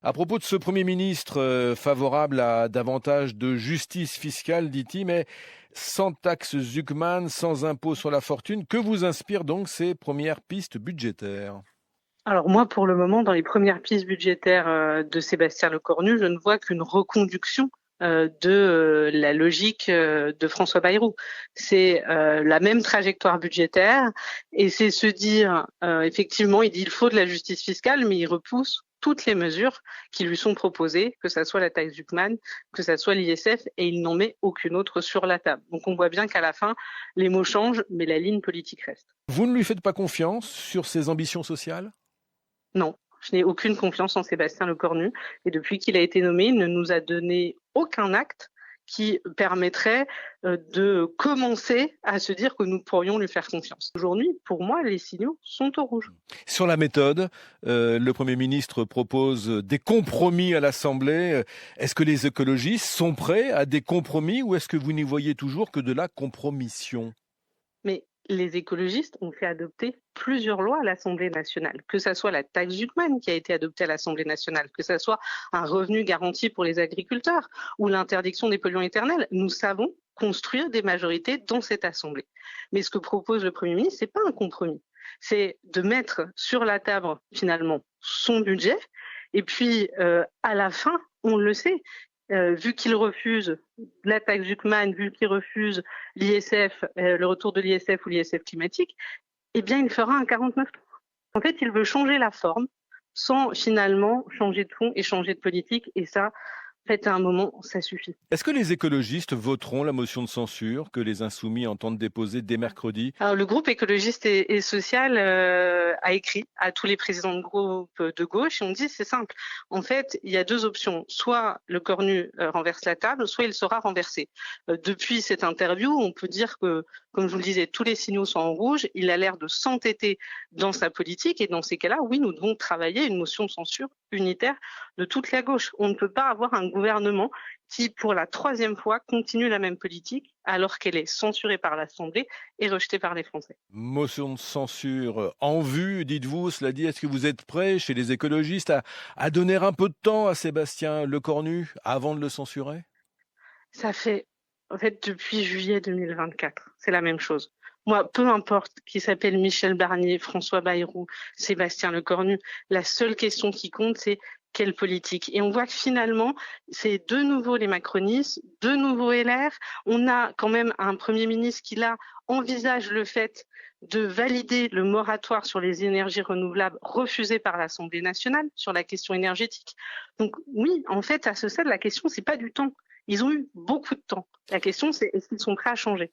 À propos de ce Premier ministre favorable à davantage de justice fiscale, dit-il, mais sans taxe Zuckman, sans impôt sur la fortune, que vous inspirent donc ces premières pistes budgétaires? Alors moi, pour le moment, dans les premières pistes budgétaires de Sébastien Lecornu, je ne vois qu'une reconduction de la logique de François Bayrou. C'est la même trajectoire budgétaire et c'est se dire, effectivement, il dit il faut de la justice fiscale, mais il repousse toutes les mesures qui lui sont proposées, que ça soit la taxe Zuckman, que ça soit l'ISF, et il n'en met aucune autre sur la table. Donc on voit bien qu'à la fin, les mots changent, mais la ligne politique reste. Vous ne lui faites pas confiance sur ses ambitions sociales? Non, je n'ai aucune confiance en Sébastien Lecornu et depuis qu'il a été nommé, il ne nous a donné aucun acte qui permettrait de commencer à se dire que nous pourrions lui faire confiance. Aujourd'hui, pour moi, les signaux sont au rouge. Sur la méthode, le Premier ministre propose des compromis à l'Assemblée. Est-ce que les écologistes sont prêts à des compromis ou est-ce que vous n'y voyez toujours que de la compromission? Mais les écologistes ont fait adopter plusieurs lois à l'Assemblée nationale, que ça soit la taxe Zuckman qui a été adoptée à l'Assemblée nationale, que ça soit un revenu garanti pour les agriculteurs ou l'interdiction des polluants éternels. Nous savons construire des majorités dans cette Assemblée. Mais ce que propose le Premier ministre, c'est pas un compromis. C'est de mettre sur la table finalement son budget et puis à la fin, on le sait, vu qu'il refuse la taxe Zuckman, vu qu'il refuse l'ISF, le retour de l'ISF ou l'ISF climatique, eh bien, il fera un 49. En fait, il veut changer la forme sans finalement changer de fond et changer de politique. Et ça, en fait, à un moment, ça suffit. Est-ce que les écologistes voteront la motion de censure que les Insoumis entendent déposer dès mercredi? Alors, le groupe écologiste et social a écrit à tous les présidents de groupe de gauche et on dit c'est simple. En fait, il y a deux options. Soit le Cornu renverse la table, soit il sera renversé. Depuis cette interview, on peut dire que, comme je vous le disais, tous les signaux sont en rouge. Il a l'air de s'entêter dans sa politique et dans ces cas-là, oui, nous devons travailler une motion de censure unitaire de toute la gauche. On ne peut pas avoir un gouvernement qui, pour la troisième fois, continue la même politique alors qu'elle est censurée par l'Assemblée et rejetée par les Français. Motion de censure en vue, dites-vous. Cela dit, est-ce que vous êtes prêts, chez les écologistes, à donner un peu de temps à Sébastien Lecornu avant de le censurer? Ça fait, en fait, depuis juillet 2024, c'est la même chose. Moi, peu importe qui s'appelle Michel Barnier, François Bayrou, Sébastien Lecornu, la seule question qui compte, c'est quelle politique. Et on voit que finalement, c'est de nouveau les macronistes, de nouveau LR. On a quand même un Premier ministre qui, là, envisage le fait de valider le moratoire sur les énergies renouvelables refusé par l'Assemblée nationale sur la question énergétique. Donc oui, en fait, à ce stade, la question, c'est pas du temps. Ils ont eu beaucoup de temps. La question, c'est est-ce qu'ils sont prêts à changer?